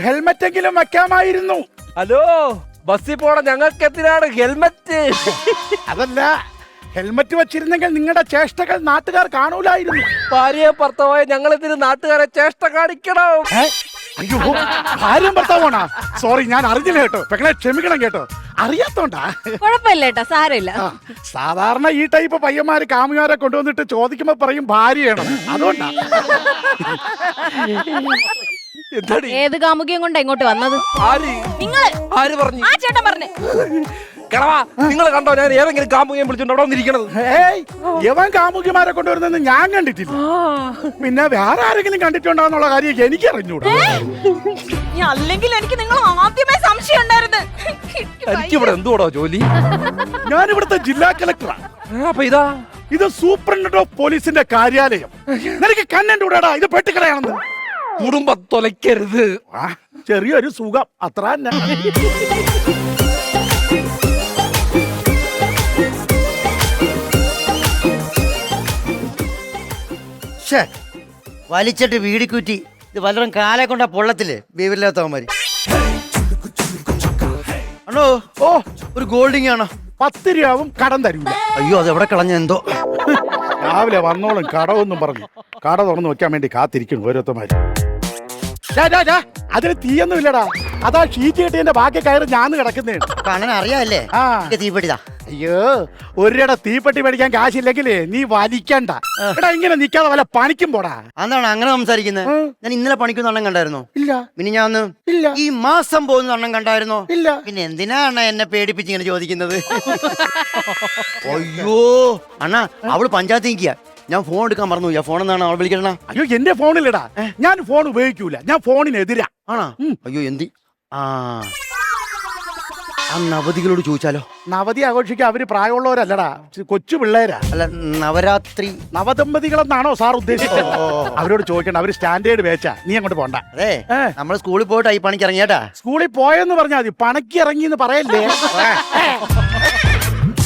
Helmet എങ്കിലും വെക്കാമായിരുന്നു. Hello, ബസ്സിൽ പോണ ഞങ്ങൾക്ക് എന്തിനാണ് ഹെൽമെറ്റ്? അതല്ല, ഹെൽമെറ്റ് വെച്ചിരുന്നെങ്കിൽ നിങ്ങളുടെ ചേഷ്ടകൾ നാട്ടുകാർ കാണൂലായിരുന്നു. ഭാര്യയെ ഭർത്താവായ ഞങ്ങൾ ഇതിന് നാട്ടുകാരെ ചേഷ്ട കാണിക്കണം. അയ്യോ, ഭാര്യയും ഭർത്താവാണോ? സോറി, ഞാൻ അറിഞ്ഞില്ല കേട്ടോ. പെങ്ങളെ ക്ഷമിക്കണം കേട്ടോ, അറിയാത്തോണ്ടാ. കുഴപ്പമില്ല കേട്ടോ, സാരമില്ല. സാധാരണ ഈ ടൈപ്പ് പയ്യന്മാര് കാമുകാരെ കൊണ്ടുവന്നിട്ട് ചോദിക്കുമ്പോ പറയും ഭാര്യയാണ്, അതുകൊണ്ടാ. ഏത് കാമുകിയും കൊണ്ട് ഇങ്ങോട്ട് വന്നത്? നിങ്ങള്. ആര് പറഞ്ഞു? ആ ചേട്ടൻ പറഞ്ഞു. കിളവാ, നിങ്ങൾ കണ്ടോ ഞാൻ ഏതെങ്കിലും കാമുകയും വിളിച്ചോണ്ട് അവിടെ വന്നിരിക്കണത്? യവൻ കാമുകിമാരെ കൊണ്ടുവരുന്നെന്ന് ഞാൻ കണ്ടിട്ടില്ല. പിന്നെ വേറെ ആരെങ്കിലും കണ്ടിട്ടുണ്ടോന്നുള്ള കാര്യം എനിക്ക് അറിഞ്ഞൂടാ. അല്ലെങ്കിൽ എനിക്ക് നിങ്ങൾ ആദ്യമേ സംശയം ഉണ്ടായിരുന്നു. എനിക്കിവിടെ എന്തുകൂടോ ജോലി? ഞാൻ ഇവിടുത്തെ ജില്ലാ കളക്ടറാ. അപ്പൊ ഇതാ, ഇത് സൂപ്രണ്ട് ഓഫ് പോലീസിന്റെ കാര്യാലയം. നിനക്ക് കണ്ണൂടാടാ, ഇത് പെട്ടിക്കടയാണെന്ന്. കുടുംബം തൊലയ്ക്കരുത്. ചെറിയൊരു സുഖം, അത്ര തന്നെ. വലിച്ചിട്ട് വീടിക്കുറ്റി. ഇത് വല്ലതും കാലെ കൊണ്ടാ പൊള്ളത്തില് വിവരില്ലാത്തവന്മാര്. ആണോ? ഓ, ഒരു ഗോൾഡിങ് ആണോ? 10 രൂപവും കടം തരൂല. അയ്യോ, അത് എവിടെ കളഞ്ഞ എന്തോ. രാവിലെ വന്നോളും കടവെന്നും പറഞ്ഞു കട തുറന്നു വെക്കാൻ വേണ്ടി കാത്തിരിക്കുന്നു ഓരോരുത്തമാര്. അതിന് തീയൊന്നും ഇല്ലടാ, അതാ ഷീറ്റ് കെട്ടിയതിന്റെ ബാക്കി കയറി ഞാൻ കിടക്കുന്നേ. അങ്ങനെ അറിയാല്ലേ? തീപ്പെട്ടിതാ. അയ്യോ, ഒരിട തീപ്പെട്ടി മേടിക്കാൻ കാശില്ലെങ്കിലേ നീ വലിക്കണ്ട. എടാ, ഇങ്ങനെ നിക്കാതെ വല്ല പണിക്കും പോടാ. എന്താണ് അങ്ങനെ സംസാരിക്കുന്നത്? ഞാൻ ഇന്നലെ പണിക്കുന്ന അണ്ണം കണ്ടായിരുന്നോ? ഇല്ല. പിന്നെ ഞാൻ ഇല്ല. ഈ മാസം പോകുന്ന അണ്ണം കണ്ടായിരുന്നോ? ഇല്ല. പിന്നെ എന്തിനാണ് എന്നെ പേടിപ്പിച്ച് ഇങ്ങനെ ചോദിക്കുന്നത്? അയ്യോ അണ്ണാ, അവള് പഞ്ചായത്ത് നിൽക്കുക. ഞാൻ ഫോൺ എടുക്കാൻ മറന്നു. ഫോൺ എന്നാണ് അവൾ വിളിക്കണ. അയ്യോ, എന്റെ ഫോണിലിടാ. ഞാൻ ഫോൺ ഉപയോഗിക്കൂല, ഞാൻ ഫോണിനെതിരാ. ആണോ? അയ്യോ, എന്തി നവതികളോട് ചോദിച്ചാലോ? നവതി ആഘോഷിക്കാൻ അവര് പ്രായമുള്ളവരല്ലടാ, കൊച്ചു പിള്ളേരാ. അല്ല, നവരാത്രി നവദമ്പതികളെന്നാണോ സാർ ഉദ്ദേശിച്ചത്? അവരോട് ചോദിക്കണ്ട, അവര് സ്റ്റാൻഡേർഡ് വേച്ചാ. നീ അങ്ങോട്ട് പോണ്ട. അതെ, നമ്മൾ സ്കൂളിൽ പോയിട്ട് ഈ പണിക്ക് ഇറങ്ങിയേട്ടാ. സ്കൂളിൽ പോയെന്ന് പറഞ്ഞാൽ മതി, പണിക്ക് ഇറങ്ങി എന്ന് പറയല്ലേ.